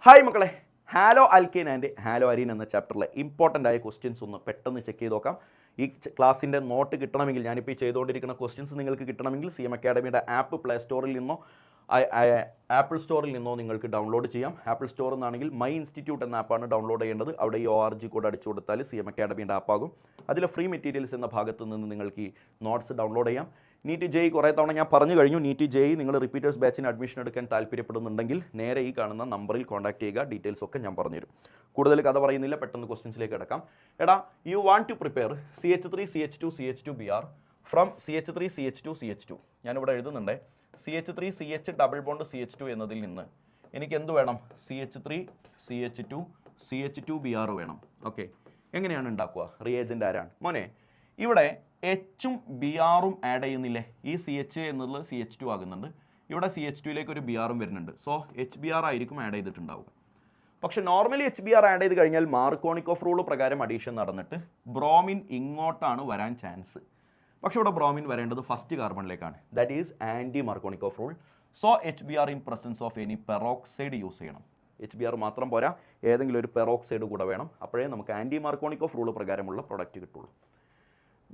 Hi മക്കളെ, haloalkene and haloarene എന്ന ചാപ്റ്ററിലെ ഇമ്പോർട്ടൻ്റ് ആയ ക്വസ്റ്റ്യൻസ് ഒന്ന് പെട്ടെന്ന് ചെക്ക് ചെയ്ത് നോക്കാം. ഈ ക്ലാസ്സിൻ്റെ നോട്ട് കിട്ടണമെങ്കിൽ, ഞാനിപ്പോൾ ഈ ചെയ്തുകൊണ്ടിരിക്കുന്ന ക്വസ്റ്റ്യൻസ് നിങ്ങൾക്ക് കിട്ടണമെങ്കിൽ CM അക്കാഡമിയുടെ ആപ്പ് പ്ലേ സ്റ്റോറിൽ നിന്നോ ആപ്പിൾ സ്റ്റോറിൽ നിന്നോ നിങ്ങൾക്ക് ഡൗൺലോഡ് ചെയ്യാം. ആപ്പിൾ സ്റ്റോറിൽ നിന്നാണെങ്കിൽ മൈ ഇൻസ്റ്റിറ്റ്യൂട്ട് എന്ന ആപ്പാണ് ഡൗൺലോഡ് ചെയ്യേണ്ടത്. അവിടെ ഈ ORG കോഡ് അടിച്ചു കൊടുത്താൽ CM അക്കാഡമിയുടെ ആപ്പാകും. അതിൽ ഫ്രീ മെറ്റീരിയൽസ് എന്ന ഭാഗത്ത് നിന്ന് നിങ്ങൾക്ക് ഈ നോട്ട്സ് ഡൗൺലോഡ് ചെയ്യാം. നീറ്റ് JEE കുറേ തവണ ഞാൻ പറഞ്ഞു കഴിഞ്ഞു. നീറ്റ് JEE നിങ്ങൾ റിപ്പീറ്റേഴ്സ് ബാച്ചിന് അഡ്മിഷൻ എടുക്കാൻ താല്പര്യപ്പെടുന്നുണ്ടെങ്കിൽ നേരെ ഈ കാണുന്ന നമ്പറിൽ കോൺടാക്ട് ചെയ്യുക. ഡീറ്റെയിൽസ് ഒക്കെ ഞാൻ പറഞ്ഞുതരും. കൂടുതൽ കഥ പറയുന്നില്ല, പെട്ടെന്ന് ക്വസ്റ്റ്യൻസിലേക്ക് കിടക്കാം. എടാ, you want to prepare CH3 CH2 CH2 Br from CH3 CH2 CH2. ഞാനിവിടെ എഴുതുന്നുണ്ട് CH3 CH double bond CH2 എന്നതിൽ നിന്ന് എനിക്ക് എന്ത് വേണം? CH3 CH2 CH2 Br വേണം. ഓക്കെ, എങ്ങനെയാണ് ഉണ്ടാക്കുക? റിയേജൻ്റ് ആരാണ് മോനെ? ഇവിടെ എച്ചും BRും ആഡ് ചെയ്യുന്നില്ലേ? ഈ CH എന്നുള്ളത് CH2 ആകുന്നുണ്ട്. ഇവിടെ CH2യിലേക്ക് ഒരു BRും വരുന്നുണ്ട്. സോ HBr ആയിരിക്കും ആഡ് ചെയ്തിട്ടുണ്ടാവുക. പക്ഷെ നോർമലി HBr ആഡ് ചെയ്ത് കഴിഞ്ഞാൽ മാർക്കോണിക്കോഫ് റൂൾ പ്രകാരം അഡീഷൻ നടന്നിട്ട് ബ്രോമിൻ ഇങ്ങോട്ടാണ് വരാൻ ചാൻസ്. പക്ഷെ ഇവിടെ ബ്രോമിൻ വരേണ്ടത് ഫസ്റ്റ് കാർബണിലേക്കാണ്. That is anti Markovnikov rule. So HBr in presence of any peroxide use ചെയ്യണം. HBr മാത്രം പോരാ, ഏതെങ്കിലും ഒരു പെറോക്സൈഡ് കൂടെ വേണം. അപ്പോഴേ നമുക്ക് ആൻറ്റി മാർക്കോണിക്കോഫ് റൂൾ പ്രകാരമുള്ള പ്രൊഡക്റ്റ് കിട്ടുള്ളൂ.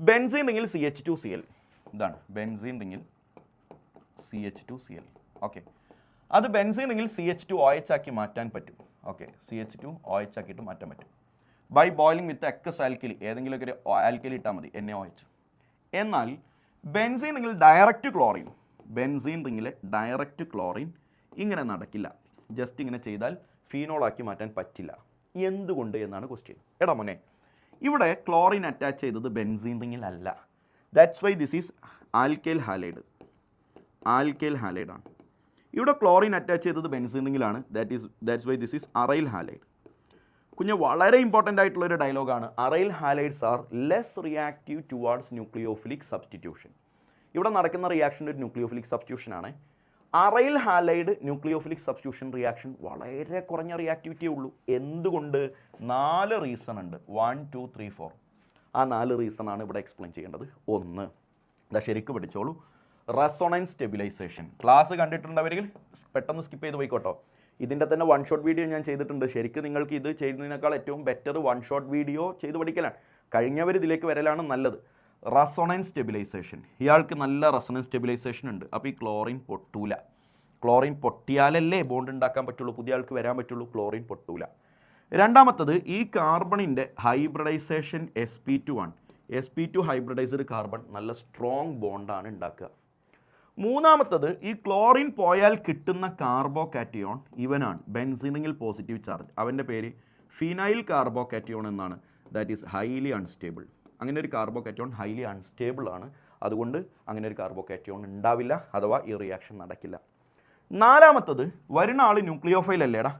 ബെൻസീൻ റിങ്ങിൽ CH2Cl. ഇതാണ് ബെൻസീൻ റിങ്ങിൽ CH2Cl. ഓക്കെ, അത് ബെൻസീൻ റിങ്ങിൽ CH2OH ആക്കി മാറ്റാൻ പറ്റും. ഓക്കെ, CH2OH ആക്കിയിട്ട് മാറ്റാൻ പറ്റും by boiling with aqueous alkali. ഏതെങ്കിലും ഒരു ആൽക്കലി ഇട്ടാൽ മതി, NaOH. എന്നാൽ ബെൻസീൻ റിങ്ങിൽ ഡയറക്റ്റ് ക്ലോറിൻ, ബെൻസീൻ റിങ്ങിലെ ഡയറക്റ്റ് ക്ലോറിൻ ഇങ്ങനെ നടക്കില്ല. ജസ്റ്റ് ഇങ്ങനെ ചെയ്താൽ ഫീനോളാക്കി മാറ്റാൻ പറ്റില്ല. എന്തുകൊണ്ട് എന്നാണ് ക്വസ്റ്റ്യൻ. എടാ മോനെ, ഇവിടെ ക്ലോറിൻ അറ്റാച്ച് ചെയ്തത് ബെൻസീൻ റിങ്ങിൽ അല്ല. That's why this is alkyl halide. Alkyl ഹാലൈഡാണ്. ഇവിടെ ക്ലോറിൻ അറ്റാച്ച് ചെയ്തത് ബെൻസീൻ റിങ്ങിലാണ്. That's why this is aryl halide. കുഞ്ഞ് വളരെ ഇമ്പോർട്ടൻ്റ് ആയിട്ടുള്ളൊരു ഡയലോഗാണ്. Aryl halides are less reactive towards nucleophilic substitution. ഇവിടെ നടക്കുന്ന റിയാക്ഷൻ ഒരു ന്യൂക്ലിയോഫിലിക് സബ്സ്റ്റിറ്റ്യൂഷനാണ്. Aryl halide nucleophilic substitution reaction വളരെ കുറഞ്ഞ റിയാക്ടിവിറ്റിയേ ഉള്ളൂ. എന്തുകൊണ്ട്? 4 റീസൺ ഉണ്ട്. 1 2 3 4. ആ 4 റീസണാണ് ഇവിടെ എക്സ്പ്ലെയിൻ ചെയ്യേണ്ടത്. ഒന്ന്, ഇതാ ശരിക്കും പഠിച്ചോളൂ, റെസൊണൻസ് സ്റ്റെബിലൈസേഷൻ. ക്ലാസ് കണ്ടിട്ടുണ്ടവരെങ്കിൽ പെട്ടെന്ന് സ്കിപ്പ് ചെയ്ത് പോയിക്കോട്ടോ. ഇതിൻ്റെ തന്നെ 1 ഷോട്ട് വീഡിയോ ഞാൻ ചെയ്തിട്ടുണ്ട്. ശരിക്കും നിങ്ങൾക്ക് ഇത് ചെയ്യുന്നതിനേക്കാൾ ഏറ്റവും ബെറ്റർ 1 ഷോട്ട് വീഡിയോ ചെയ്ത് പഠിക്കലാണ്. കഴിഞ്ഞവർ ഇതിലേക്ക് വരലാണ് നല്ലത്. റെസൊണൻസ് സ്റ്റെബിലൈസേഷൻ, ഇയാൾക്ക് നല്ല റെസൊണൻസ് സ്റ്റെബിലൈസേഷൻ ഉണ്ട്. അപ്പോൾ ഈ ക്ലോറിൻ പൊട്ടൂല. ക്ലോറിൻ പൊട്ടിയാലല്ലേ ബോണ്ട് ഉണ്ടാക്കാൻ പറ്റുള്ളൂ, പുതിയ ആൾക്ക് വരാൻ പറ്റുള്ളൂ. ക്ലോറിൻ പൊട്ടൂല. രണ്ടാമത്തത്, ഈ കാർബണിൻ്റെ ഹൈബ്രിഡൈസേഷൻ sp2 ആണ്. sp2 ഹൈബ്രിഡൈസ്ഡ് കാർബൺ നല്ല സ്ട്രോങ് ബോണ്ടാണ് ഉണ്ടാക്കുക. മൂന്നാമത്തത്, ഈ ക്ലോറിൻ പോയാൽ കിട്ടുന്ന കാർബോകാറ്റയോൺ ഇവനാണ്, ബെൻസീനിൽ പോസിറ്റീവ് ചാർജ്. അവൻ്റെ പേര് ഫിനൈൽ കാർബോകാറ്റയോൺ എന്നാണ്. That is highly unstable. അങ്ങനെ ഒരു കാർബോകാറ്റയോൺ ഹൈലി അൺസ്റ്റേബിൾ ആണ്. അതുകൊണ്ട് അങ്ങനെ ഒരു കാർബോകാറ്റയോൺ ഉണ്ടാവില്ല, അഥവാ ഈ റിയാക്ഷൻ നടക്കില്ല. നാലാമത്തത്, വരുന്ന ആൾ ന്യൂക്ലിയോഫൈൽ അല്ലേടാ,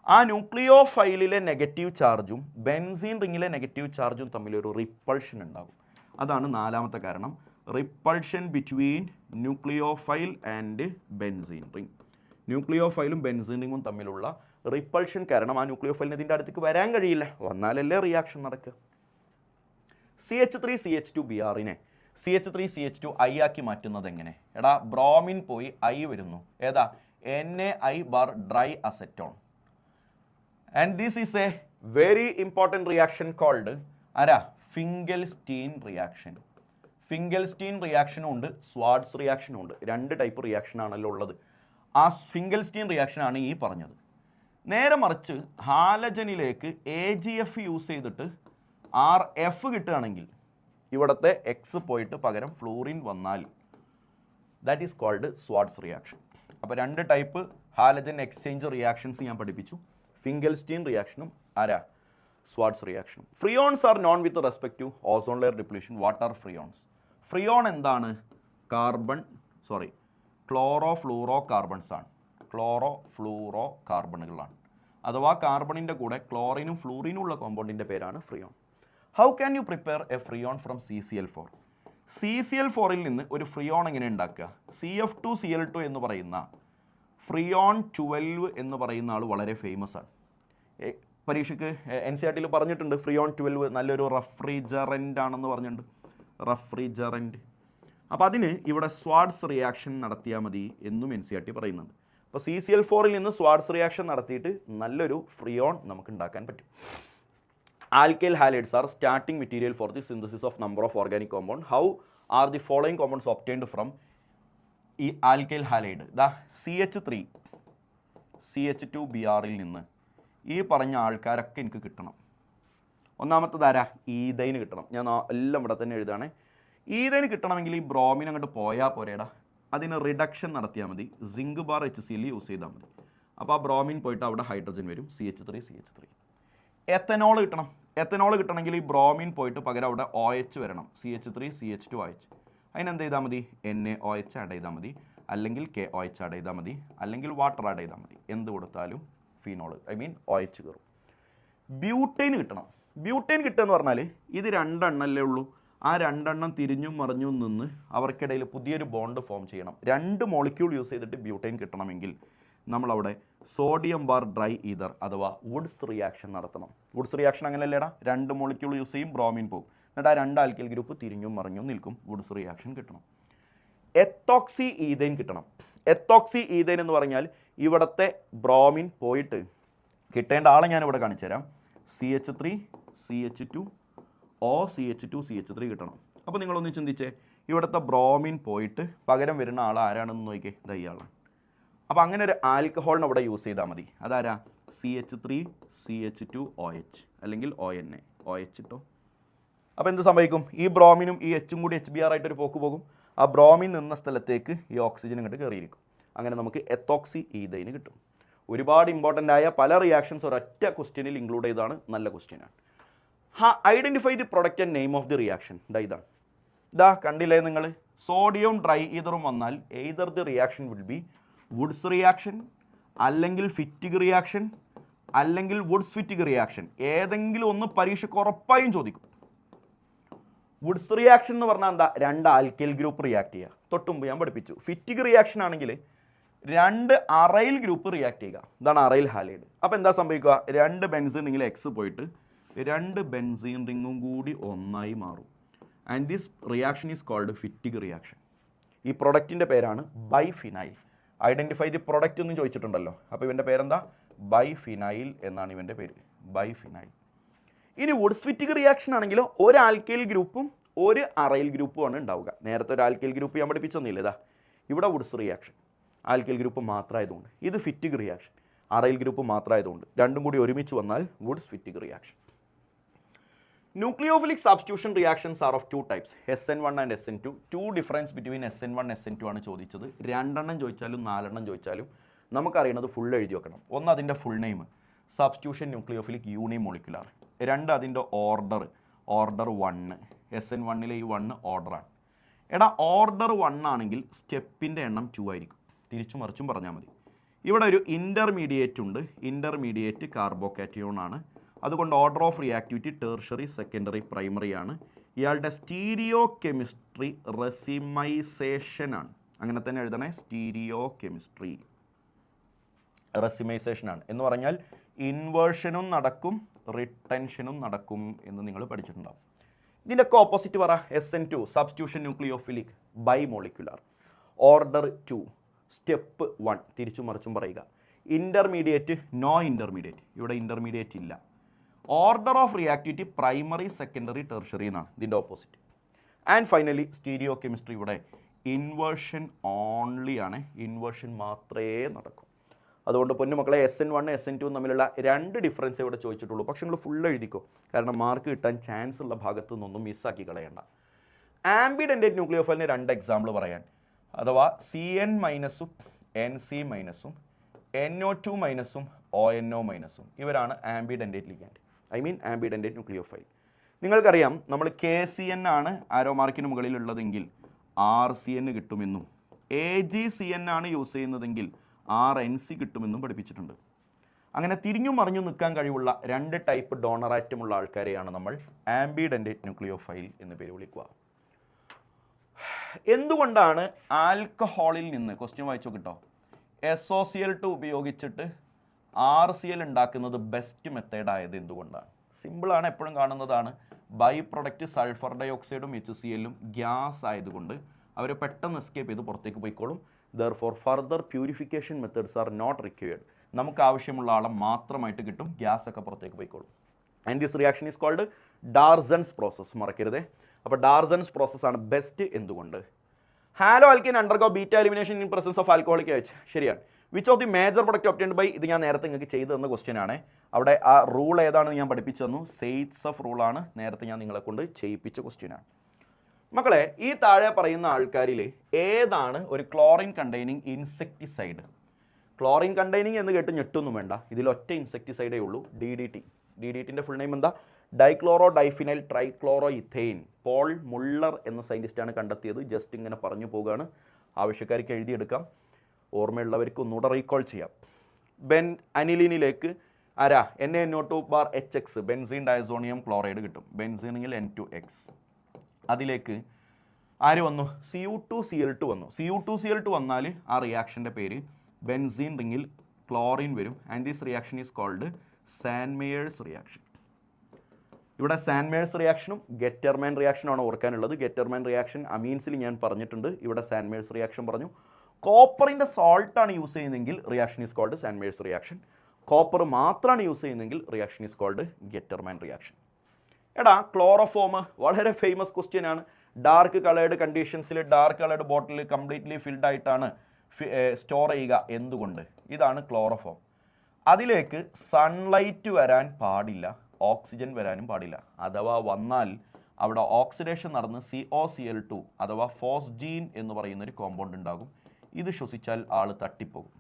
ആ ന്യൂക്ലിയോഫൈലിലെ നെഗറ്റീവ് ചാർജും ബെൻസീൻ റിങ്ങിലെ നെഗറ്റീവ് ചാർജും തമ്മിലൊരു റിപ്പൾഷൻ ഉണ്ടാകും. അതാണ് നാലാമത്തെ കാരണം, repulsion between nucleophile and benzene ring. ന്യൂക്ലിയോഫൈലും ബെൻസീൻ റിങ്ങും തമ്മിലുള്ള റിപ്പൾഷൻ കാരണം ആ ന്യൂക്ലിയോഫൈലിന് ഇതിൻ്റെ അടുത്തേക്ക് വരാൻ കഴിയില്ല. വന്നാലല്ലേ റിയാക്ഷൻ നടക്കുക. CH3 CH2 Brനെ CH3 I ആക്കി മാറ്റുന്നത് എങ്ങനെ? എടാ, ബ്രോമിൻ പോയി I വരുന്നു. ഏതാ? NaI bar dry acetone. And this is a very important reaction called ആരാ? Finkelstein reaction. ഫിംഗൽസ്റ്റീൻ റിയാക്ഷനും ഉണ്ട്, സ്വാർട്സ് റിയാക്ഷനും ഉണ്ട്. 2 ടൈപ്പ് റിയാക്ഷൻ ആണല്ലോ ഉള്ളത്. ആ ഫിംഗൽസ്റ്റീൻ റിയാക്ഷനാണ് ഈ പറഞ്ഞത്. നേരെ മറിച്ച് ഹാലജനിലേക്ക് AgF യൂസ് ചെയ്തിട്ട് RF കിട്ടുകയാണെങ്കിൽ ഇവിടുത്തെ X പോയിട്ട് പകരം ഫ്ലൂറിൻ വന്നാൽ that is called Swarts reaction. അപ്പോൾ 2 ടൈപ്പ് ഹാലജൻ എക്സ്ചേഞ്ച് റിയാക്ഷൻസ് ഞാൻ പഠിപ്പിച്ചു. ഫിംഗൽസ്റ്റീൻ റിയാക്ഷനും ആരാ? സ്വാർട്സ് റിയാക്ഷനും. Freons are known with respect to ozone layer depletion. What are freons? Freon എന്താണ്? ക്ലോറോ ഫ്ലൂറോ കാർബൺസ് ആണ്. ക്ലോറോ ഫ്ലൂറോ കാർബണുകളാണ്. അഥവാ കാർബണിൻ്റെ കൂടെ ക്ലോറിനും ഫ്ലൂറിനും ഉള്ള കോമ്പൗണ്ടിൻ്റെ പേരാണ് freon. How can you prepare a freon from CCl4? CCl4ൽ നിന്ന് ഒരു ഫ്രിയോൺ എങ്ങനെ ഉണ്ടാക്കുക? CF2Cl2 എന്ന് പറയുന്ന ഫ്രിയോൺ 12 എന്ന് പറയുന്ന ആൾ വളരെ ഫേമസ് ആണ്. പരീക്ഷയ്ക്ക് NCERT പറഞ്ഞിട്ടുണ്ട് ഫ്രിയോൺ 12 നല്ലൊരു റെഫ്രിജറൻ്റ് ആണെന്ന് പറഞ്ഞിട്ടുണ്ട്. റെഫ്രിജറൻ്റ്. അപ്പോൾ അതിന് ഇവിടെ സ്വാർട്സ് റിയാക്ഷൻ നടത്തിയാൽ മതി എന്നും NCERT പറയുന്നുണ്ട്. അപ്പോൾ CCl4ൽ നിന്ന് സ്വാർട്സ് റിയാക്ഷൻ നടത്തിയിട്ട് നല്ലൊരു ഫ്രിയോൺ നമുക്ക് ഉണ്ടാക്കാൻ പറ്റും. Alkyl halides R starting material for the synthesis of number of organic compound. How are the following compounds obtained from ഈ ആൽക്കൈൽ ഹാലൈഡ്? CH3 CH2Brൽ നിന്ന് ഈ പറഞ്ഞ ആൾക്കാരൊക്കെ എനിക്ക് കിട്ടണം. ഒന്നാമത്തേതാരാ? ഈഥൈന് കിട്ടണം. ഞാൻ എല്ലാം ഇവിടെ തന്നെ എഴുതാണ്. ഈഥൈന് കിട്ടണമെങ്കിൽ ഈ ബ്രോമിൻ അങ്ങോട്ട് പോയാൽ പോരേടാ, അതിന് റിഡക്ഷൻ നടത്തിയാൽ മതി. സിങ്ക് ബാർ HCl യൂസ് ചെയ്താൽ മതി. അപ്പോൾ ആ ബ്രോമിൻ പോയിട്ട് അവിടെ ഹൈഡ്രജൻ വരും, CH3. എത്തനോൾ കിട്ടണം. എത്തനോൾ കിട്ടണമെങ്കിൽ ഈ ബ്രോമിൻ പോയിട്ട് പകരം അവിടെ OH വരണം, CH3 CH2OH. അതിനെന്ത് ചെയ്താൽ മതി? NaOH ആഡ് ചെയ്താൽ മതി, അല്ലെങ്കിൽ KOH ആഡ് ചെയ്താൽ മതി, അല്ലെങ്കിൽ വാട്ടർ ആഡ് ചെയ്താൽ മതി. എന്ത് കൊടുത്താലും ഫിനോൾ OH കയറും. ബ്യൂട്ടൈൻ കിട്ടണം. ബ്യൂട്ടൈൻ കിട്ടുക എന്ന് പറഞ്ഞാൽ ഇത് രണ്ടെണ്ണല്ലേ ഉള്ളൂ. ആ രണ്ടെണ്ണം തിരിഞ്ഞും മറിഞ്ഞും നിന്ന് അവർക്കിടയിൽ പുതിയൊരു ബോണ്ട് ഫോം ചെയ്യണം. 2 മോളിക്യൂൾ യൂസ് ചെയ്തിട്ട് ബ്യൂട്ടൈൻ കിട്ടണമെങ്കിൽ നമ്മളവിടെ സോഡിയം ബാർ ഡ്രൈ ഈതർ അഥവാ വുഡ്സ് റിയാക്ഷൻ നടത്തണം. വുഡ്സ് റിയാക്ഷൻ അങ്ങനെയല്ലേടാ, 2 മോളിക്യൂൾ യൂസ് ചെയ്യും, ബ്രോമിൻ പോകും, എന്നിട്ട് ആ 2 ആൽക്കൈൽ ഗ്രൂപ്പ് തിരിഞ്ഞും മറിഞ്ഞും നിൽക്കും. വുഡ്സ് റിയാക്ഷൻ കിട്ടണം. എത്തോക്സി ഈഥൈൻ കിട്ടണം. എത്തോക്സി ഈഥൈൻ എന്ന് പറഞ്ഞാൽ ഇവിടുത്തെ ബ്രോമിൻ പോയിട്ട് കിട്ടേണ്ട ആളെ ഞാനിവിടെ കാണിച്ചു തരാം. CH3 CH2 OCH2 CH3 കിട്ടണം. അപ്പോൾ നിങ്ങളൊന്ന് ചിന്തിച്ചേ, ഇവിടുത്തെ ബ്രോമിൻ പോയിട്ട് പകരം വരുന്ന ആൾ ആരാണെന്ന് നോക്കിയേ, ഇയാളാണ്. അപ്പോൾ അങ്ങനെ ഒരു ആൽക്കഹോളിന് അവിടെ യൂസ് ചെയ്താൽ മതി. അതാരാ? CH3 CH2OH അല്ലെങ്കിൽ OH ഇട്ടോ. അപ്പോൾ എന്ത് സംഭവിക്കും? ഈ ബ്രോമിനും ഈ എച്ചും കൂടി HBr ആയിട്ടൊരു പോക്ക് പോകും. ആ ബ്രോമിൻ നിന്ന സ്ഥലത്തേക്ക് ഈ ഓക്സിജൻ ഇങ്ങോട്ട് കയറിയിരിക്കും. അങ്ങനെ നമുക്ക് എത്തോക്സി ഈഥൈന് കിട്ടും. ഒരുപാട് ഇമ്പോർട്ടൻ്റ് ആയ പല റിയാക്ഷൻസ് ഒരൊറ്റ ക്വസ്റ്റ്യനിൽ ഇൻക്ലൂഡ് ചെയ്താണ്. നല്ല ക്വസ്റ്റ്യനാണ്. Identify the product and name of the reaction. ഇതാ കണ്ടില്ലേ നിങ്ങൾ? സോഡിയം ഡ്രൈ ഈതറും വന്നാൽ either the reaction will be Woods reaction, അല്ലെങ്കിൽ ഫിറ്റിക് റിയാക്ഷൻ, അല്ലെങ്കിൽ വുഡ്സ് ഫിറ്റിക് റിയാക്ഷൻ. ഏതെങ്കിലും ഒന്ന് പരീക്ഷയ്ക്ക് ഉറപ്പായും ചോദിക്കും. വുഡ്സ് റിയാക്ഷൻ എന്ന് പറഞ്ഞാൽ എന്താ? 2 ആൽക്കൈൽ ഗ്രൂപ്പ് റിയാക്ട് ചെയ്യുക. തൊട്ടുമുമ്പ് ഞാൻ പഠിപ്പിച്ചു. ഫിറ്റിക് റിയാക്ഷൻ ആണെങ്കിൽ 2 അറൈൽ ഗ്രൂപ്പ് റിയാക്ട് ചെയ്യുക. ഇതാണ് അറൈൽ ഹാലൈഡ്. അപ്പോൾ എന്താ സംഭവിക്കുക? 2 ബെൻസീൻ റിങ്ങിൽ X പോയിട്ട് 2 ബെൻസീൻ റിങ്ങും കൂടി ഒന്നായി മാറും. And this reaction is called Fittig reaction. ഈ പ്രൊഡക്റ്റിൻ്റെ പേരാണ് ബൈഫിനൈൽ. ഐഡൻറ്റിഫൈ ദി പ്രൊഡക്റ്റ് എന്ന് ചോദിച്ചിട്ടുണ്ടല്ലോ. അപ്പോൾ ഇവൻ്റെ പേരെന്താ? ബൈഫിനൈൽ എന്നാണ് ഇവൻ്റെ പേര്, ബൈഫിനൈൽ. ഇനി വുഡ്സ് ഫിറ്റിക് റിയാക്ഷൻ ആണെങ്കിലോ 1 ആൽക്കൈൽ ഗ്രൂപ്പും 1 അറൈൽ ഗ്രൂപ്പുമാണ് ഉണ്ടാവുക. നേരത്തെ ഒരു ആൽക്കൈൽ ഗ്രൂപ്പ് ഞാൻ പഠിപ്പിച്ചൊന്നുമില്ല. ഇവിടെ വുഡ്സ് റിയാക്ഷൻ ആൽക്കൈൽ ഗ്രൂപ്പ് മാത്രമായതുകൊണ്ട്, ഇത് ഫിറ്റിക് റിയാക്ഷൻ അറൈൽ ഗ്രൂപ്പ് മാത്രമായതുകൊണ്ട്, രണ്ടും കൂടി ഒരുമിച്ച് വന്നാൽ Wurtz Fittig reaction. Nucleophilic substitution reactions are of 2 types, SN1 and SN2. 2 difference between SN1 SN2 ആണ് ചോദിച്ചത്. 2 എണ്ണം ചോദിച്ചാലും 4 എണ്ണം ചോദിച്ചാലും നമുക്കറിയണത് ഫുൾ എഴുതി വെക്കണം. ഒന്ന് അതിൻ്റെ full name substitution nucleophilic unimolecular. 2 അതിൻ്റെ ഓർഡർ 1. SN1ലെ ഈ 1 ഓർഡറാണ്. എടാ ഓർഡർ 1 ആണെങ്കിൽ സ്റ്റെപ്പിൻ്റെ എണ്ണം 2 ആയിരിക്കും. തിരിച്ചും മറിച്ചും പറഞ്ഞാൽ മതി. ഇവിടെ ഒരു ഇൻ്റർമീഡിയറ്റ് ഉണ്ട്. ഇൻ്റർമീഡിയറ്റ് കാർബോകാറ്റയോൺ ആണ്. അതുകൊണ്ട് order of reactivity tertiary, secondary, primary ആണ്. ഇയാളുടെ സ്റ്റീരിയോ കെമിസ്ട്രി റെസിമൈസേഷൻ ആണ്. അങ്ങനെ തന്നെ എഴുതണേ, സ്റ്റീരിയോ കെമിസ്ട്രി റെസിമൈസേഷൻ ആണ്. എന്ന് പറഞ്ഞാൽ ഇൻവേർഷനും നടക്കും റിട്ടൻഷനും നടക്കും എന്ന് നിങ്ങൾ പഠിച്ചിട്ടുണ്ടാവും. ഇതിൻ്റെയൊക്കെ ഓപ്പോസിറ്റ് പറ. SN2 substitution nucleophilic bimolecular. Order 2 step 1 തിരിച്ചും മറിച്ചും പറയുക. ഇൻ്റർമീഡിയറ്റ് നോ ഇൻ്റർമീഡിയറ്റ്, ഇവിടെ ഇൻ്റർമീഡിയറ്റ് ഇല്ല. Order of reactivity primary, secondary, tertiary എന്നാണ് ഇതിൻ്റെ opposite. And finally stereochemistry ഇവിടെ ഇൻവേർഷൻ ഓൺലി ആണ്. ഇൻവേർഷൻ മാത്രമേ നടക്കൂ. അതുകൊണ്ട് പൊന്നുമക്കളെ SN1 SN2 തമ്മിലുള്ള 2 ഡിഫറൻസ് ഇവിടെ ചോദിച്ചിട്ടുള്ളൂ. പക്ഷെ നിങ്ങൾ ഫുൾ എഴുതിക്കോ, കാരണം മാർക്ക് കിട്ടാൻ ചാൻസ് ഉള്ള ഭാഗത്തു നിന്നൊന്നും മിസ്സാക്കി കളയണ്ട. ആംബിഡെൻറ്റേറ്റ് ന്യൂക്ലിയോഫൈലിന് 2 എക്സാമ്പിൾ പറയാൻ, അഥവാ CN- NC- NO2- ONO-. ഇവരാണ് ആംബിഡെൻറ്റേറ്റ് ലിഗാൻഡ്, ആംബിഡെൻറ്റേറ്റ് ന്യൂക്ലിയോഫൈൽ. നിങ്ങൾക്കറിയാം നമ്മൾ KCN ആണ് ആരോ മാർക്കിന് മുകളിലുള്ളതെങ്കിൽ RCN കിട്ടുമെന്നും AgCN ആണ് യൂസ് ചെയ്യുന്നതെങ്കിൽ RNC കിട്ടുമെന്നും പഠിപ്പിച്ചിട്ടുണ്ട്. അങ്ങനെ തിരിഞ്ഞും മറിഞ്ഞും നിൽക്കാൻ കഴിവുള്ള 2 ടൈപ്പ് ഡോണർ ആറ്റമുള്ള ആൾക്കാരെയാണ് നമ്മൾ ആംബിഡെൻറ്റേറ്റ് ന്യൂക്ലിയോഫൈൽ എന്ന് പേര് വിളിക്കുക. എന്തുകൊണ്ടാണ് ആൽക്കഹോളിൽ നിന്ന്, ക്വസ്റ്റ്യൻ വായിച്ചോ കിട്ടോ, SOCl2 ഉപയോഗിച്ചിട്ട് RCl ഉണ്ടാക്കുന്നത് ബെസ്റ്റ് മെത്തേഡ് ആയത് എന്തുകൊണ്ടാണ്? സിമ്പിളാണ്, എപ്പോഴും കാണുന്നതാണ്. ബൈ പ്രൊഡക്റ്റ് സൾഫർ ഡൈ ഓക്സൈഡും HCl ഗ്യാസ് ആയതുകൊണ്ട് അവർ പെട്ടെന്ന് എസ്കേപ്പ് ചെയ്ത് പുറത്തേക്ക് പോയിക്കോളും. Therefore further purification methods are not required. നമുക്ക് ആവശ്യമുള്ള ആളെ മാത്രമായിട്ട് കിട്ടും, ഗ്യാസ് ഒക്കെ പുറത്തേക്ക് പോയിക്കോളും. And this reaction is called Darzens process, മറക്കരുത്. അപ്പോൾ ഡാർസൺസ് പ്രോസസ്സാണ് ബെസ്റ്റ്. എന്തുകൊണ്ട്? Halo alkane undergo beta elimination in presence of alcoholic H. ശരിയാണ്. Which of the major product obtained by, ഇത് ഞാൻ നേരത്തെ നിങ്ങൾക്ക് ചെയ്തു തന്ന ക്വസ്റ്റ്യൻ ആണ്. അവിടെ ആ റൂൾ ഏതാണെന്ന് ഞാൻ പഠിപ്പിച്ചു തന്നു. സെയ്റ്റ്സ് ഓഫ് റൂളാണ് നേരത്തെ ഞാൻ നിങ്ങളെ കൊണ്ട് ചെയ്യിപ്പിച്ച ക്വസ്റ്റ്യനാണ്. മക്കളെ, ഈ താഴെ പറയുന്ന ആൾക്കാരിൽ ഏതാണ് ഒരു chlorine containing insecticide? Chlorine containing എന്ന് കേട്ട് ഞെട്ടൊന്നും വേണ്ട, ഇതിലൊറ്റ ഇൻസെക്ടിസൈഡേ ഉള്ളൂ, DDT. DDTൻ്റെ ഫുൾ നെയിം എന്താ? Dichloro diphenyl trichloro ethane. Paul Muller എന്ന സയൻറ്റിസ്റ്റാണ് കണ്ടെത്തിയത്. ജസ്റ്റ് ഇങ്ങനെ പറഞ്ഞു പോകുകയാണ്, ആവശ്യക്കാർക്ക് എഴുതിയെടുക്കാം, ഓർമ്മയുള്ളവർക്ക് ഒന്നുകൂടെ റീകോൾ ചെയ്യാം. അനിലിനിലേക്ക് ആരാ Na NO2 benzene diazonium chloride കിട്ടും. ബെൻസീനിൽ N2X. അതിലേക്ക് ആര് വന്നു? Cu2Cl2 വന്നു. Cu2Cl2 വന്നാൽ ആ റിയാക്ഷൻ്റെ പേര് ബെൻസീൻ റിങ്ങിൽ ക്ലോറിൻ വരും. And this reaction is called Sandmeyer's reaction. ഇവിടെ സാൻമേഴ്സ് റിയാക്ഷനും ഗെറ്റർമാൻ റിയാക്ഷനുമാണ് ഓർക്കാനുള്ളത്. ഗെറ്റർമാൻ റിയാക്ഷൻ അമീൻസിൽ ഞാൻ പറഞ്ഞിട്ടുണ്ട്, ഇവിടെ സാൻമേഴ്സ് റിയാക്ഷൻ പറഞ്ഞു. കോപ്പറിൻ്റെ സോൾട്ടാണ് യൂസ് ചെയ്യുന്നതെങ്കിൽ reaction is called Sandmeyer's reaction. Copper മാത്രമാണ് യൂസ് ചെയ്യുന്നതെങ്കിൽ reaction is called Gattermann reaction. എടാ, ക്ലോറോഫോം വളരെ ഫേമസ് ക്വസ്റ്റ്യൻ ആണ്. ഡാർക്ക് കളേർഡ് കണ്ടീഷൻസിൽ dark coloured bottle completely filled ആയിട്ടാണ് സ്റ്റോർ ചെയ്യുക. എന്തുകൊണ്ട്? ഇതാണ് ക്ലോറോഫോം. അതിലേക്ക് സൺലൈറ്റ് വരാൻ പാടില്ല, ഓക്സിജൻ വരാനും പാടില്ല. അഥവാ വന്നാൽ അവിടെ ഓക്സിഡേഷൻ നടന്ന് COCl2 അഥവാ ഫോസ്ജീൻ എന്ന് പറയുന്നൊരു കോമ്പൗണ്ട് ഉണ്ടാകും. ഇത് ശ്വസിച്ചാൽ ആൾ തട്ടിപ്പോകും.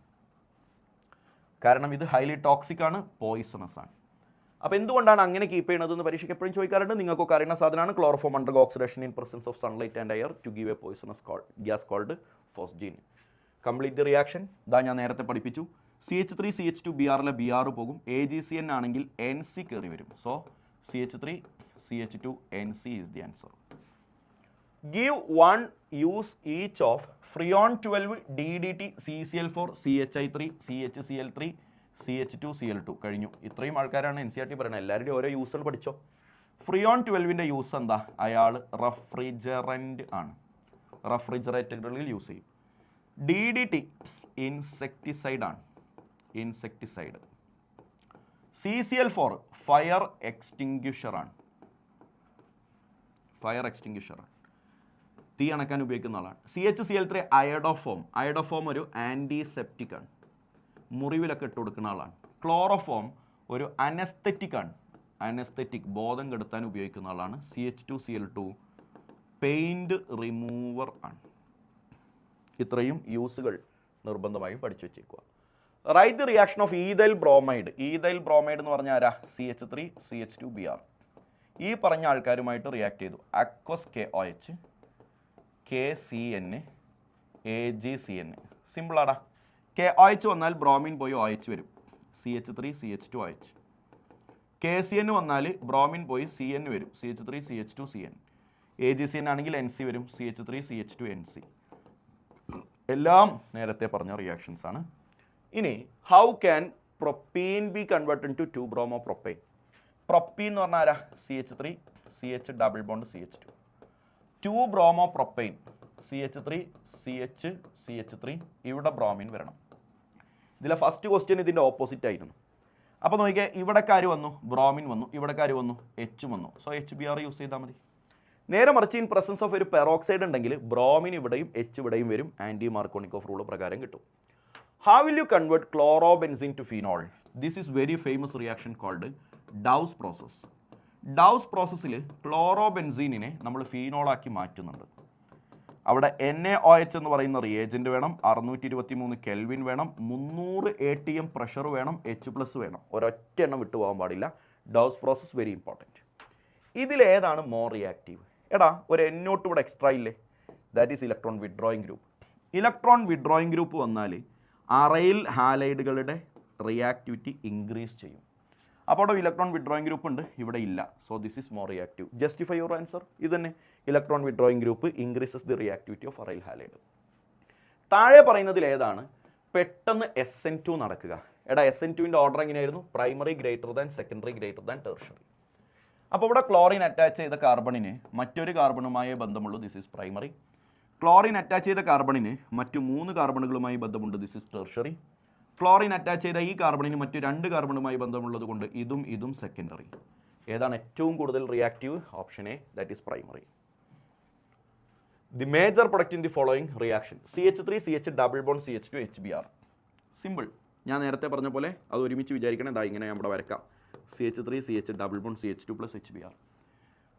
കാരണം ഇത് ഹൈലി ടോക്സിക് ആണ്, പോയിസണസ് ആണ്. അപ്പോൾ എന്തുകൊണ്ടാണ് അങ്ങനെ കീപ്പ് ചെയ്യണതെന്ന് പരീക്ഷയ്ക്ക് എപ്പോഴും ചോദിക്കാറുണ്ട്. നിങ്ങൾക്കൊക്കെ അറിയുന്ന സാധനമാണ് chloroform undergo oxidation in presence of sunlight and air to give a poisonous gas called phosgene. Complete the reaction ഇതാ ഞാൻ നേരത്തെ പഠിപ്പിച്ചു. CH3 CH2 BRലെ BR പോകും. AgCN ആണെങ്കിൽ NC കയറി വരും. So CH3 CH2 NC is the answer. Give one use each of Freon 12 DDT CCl4 CHI3 CHCl3 CH2 CL2. കഴിഞ്ഞു. ഇത്രയും ആൾക്കാരാണ് NCERT പറയുന്നത്. എല്ലാവരുടെയും ഓരോ യൂസുകൾ പഠിച്ചോ. ഫ്രിയോൺ 12ൻ്റെ യൂസ് എന്താ? അയാൾ റെഫ്രിജറൻ്റ് ആണ്, റെഫ്രിജറേറ്ററുകളിൽ യൂസ് ചെയ്യും. DDT ഇൻസെക്ടിസൈഡ് ആണ്, ഇൻസെക്ടിസൈഡ്. CCl4 ഫയർ എക്സ്റ്റിങ്ക്വിഷറാണ്, ഫയർ എക്സ്റ്റിങ്ക്വിഷറാണ്, തീ അണക്കാൻ ഉപയോഗിക്കുന്ന ആളാണ്. CHCl3 iodoform. അയഡോഫോം ഒരു ആൻറ്റിസെപ്റ്റിക് ആണ്, മുറിവിലൊക്കെ ഇട്ട് കൊടുക്കുന്ന ആളാണ്. ക്ലോറോഫോം ഒരു അനസ്തെറ്റിക് ആണ്, അനസ്തെറ്റിക് ബോധം കെടുത്താൻ ഉപയോഗിക്കുന്ന ആളാണ്. CH2Cl2 പെയിൻറ് റിമൂവർ ആണ്. ഇത്രയും യൂസുകൾ നിർബന്ധമായും പഠിച്ചു വെച്ചേക്കുക. Write the reaction of ethyl bromide. Ethyl bromide എന്ന് പറഞ്ഞാൽ ആരാ? CH3 CH2 BR. ഈ പറഞ്ഞ ആൾക്കാരുമായിട്ട് റിയാക്ട് ചെയ്തു. Aqueous KOH KCN AgCN. സിമ്പിളാടാ. KOH വന്നാൽ ബ്രോമിൻ പോയി OH വരും, CH3 CH2 OH. KCN വന്നാൽ ബ്രോമിൻ പോയി CN വരും, CH3 CH2 CN. AgCN ആണെങ്കിൽ NC വരും, CH3 CH2 NC. എല്ലാം നേരത്തെ പറഞ്ഞ റിയാക്ഷൻസ് ആണ്. ഇനി how can propene be converted to 2-bromopropane? Propene എന്ന് പറഞ്ഞാൽ ആരാ? CH3 CH double bond CH2. 2-bromopropane CH3 CH CH3. ഇവിടെ ബ്രോമിൻ വരണം. ഇതിലെ ഫസ്റ്റ് ക്വസ്റ്റ്യൻ ഇതിൻ്റെ ഓപ്പോസിറ്റ് ആയിരുന്നു. അപ്പോൾ നോക്കിയാൽ ഇവിടെക്കാര് വന്നു, ബ്രോമിൻ വന്നു, ഇവിടെക്കാര് വന്നു, H വന്നു. സോ HBr യൂസ് ചെയ്താൽ മതി. നേരെ മറിച്ച് ഇൻ പ്രസൻസ് ഓഫ് ഒരു പെറോക്സൈഡ് ഉണ്ടെങ്കിൽ ബ്രോമിൻ ഇവിടെയും H ഇവിടെയും വരും. ആൻറ്റി മാർക്കോണിക്കോഫ് റൂൾ പ്രകാരം കിട്ടും. How will you convert chlorobenzene to phenol? This is very famous reaction called Dawes process. Dawes processൽ ക്ലോറോബെൻസീനിനെ നമ്മൾ ഫീനോളാക്കി മാറ്റുന്നുണ്ട്. അവിടെ NaOH എന്ന് പറയുന്ന റിയേജൻറ്റ് വേണം, 623 കെൽവിൻ വേണം, 300 ATM പ്രഷർ വേണം, H+ വേണം. ഒരൊറ്റ എണ്ണം വിട്ടുപോകാൻ പാടില്ല. Dow's process very important. ഇതിലേതാണ് മോർ റിയാക്റ്റീവ്? എടാ, ഒരു NO2 ഇവിടെ എക്സ്ട്രാ ഇല്ലേ? That is electron withdrawing group. Electron withdrawing group വന്നാൽ അറൈൽ ഹാലൈഡുകളുടെ റിയാക്ടിവിറ്റി ഇൻക്രീസ് ചെയ്യും. അപ്പോൾ അവിടെ ഇലക്ട്രോൺ വിഡ്രോയിങ് ഗ്രൂപ്പ് ഉണ്ട്, ഇവിടെ ഇല്ല. So this is more reactive. Justify your answer. ഇത് തന്നെ, electron withdrawing group increases the reactivity of aryl halide. താഴെ പറയുന്നതിൽ ഏതാണ് പെട്ടെന്ന് SN2 നടക്കുക? എടാ, SN2ൻ്റെ ഓർഡർ എങ്ങനെയായിരുന്നു? Primary greater than secondary greater than tertiary. അപ്പോൾ ഇവിടെ ക്ലോറിൻ അറ്റാച്ച് ചെയ്ത കാർബണിന് മറ്റൊരു കാർബണുമായി ബന്ധമുള്ളൂ. This is primary. Chlorine attach ചെയ്ത കാർബണിന് മറ്റു 3 കാർബണുകളുമായി ബന്ധമുണ്ട്, this is tertiary. Chlorine attach ചെയ്ത ഈ കാർബണിന് മറ്റു 2 കാർബണുമായി ബന്ധമുള്ളത് കൊണ്ട് ഇതും സെക്കൻഡറി. ഏതാണ് ഏറ്റവും കൂടുതൽ reactive? Option A, that is primary. The major product in the following reaction CH3 CH double bond CH2 HBr. Simple, ഞാൻ നേരത്തെ പറഞ്ഞ പോലെ അത് ഒരുമിച്ച് വിചാരിക്കണം. ഇതാ ഇങ്ങനെ നമ്മുടെ വരക്കാം. CH3 CH double bond CH2 plus HBr.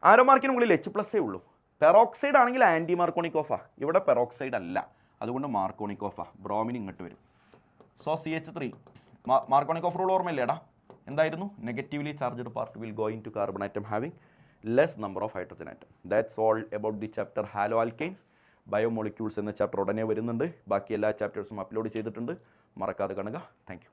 ആരോ മാർക്കിന് മുകളിൽ H+ഏ ഉള്ളൂ. പെറോക്സൈഡ് ആണെങ്കിൽ ആൻറ്റി മാർക്കോണിക് ഓഫാ. ഇവിടെ പെറോക്സൈഡ് അല്ല, അതുകൊണ്ട് മാർക്കോണിക് ഓഫാ. ബ്രോമിൻ ഇങ്ങോട്ട് വരും. So CH3 Markovnikov rule ഓർമ്മയില്ലേടാ? എന്തായിരുന്നു? Negatively charged part will go into carbon atom having less number of hydrogen atom. That's all about the chapter halo alkanes. Biomolecules എന്ന chapter ഉടനെ വരുന്നുണ്ട്. ബാക്കി എല്ലാ ചാപ്റ്റേഴ്സും അപ്ലോഡ് ചെയ്തിട്ടുണ്ട്, മറക്കാതെ കാണുക. Thank U.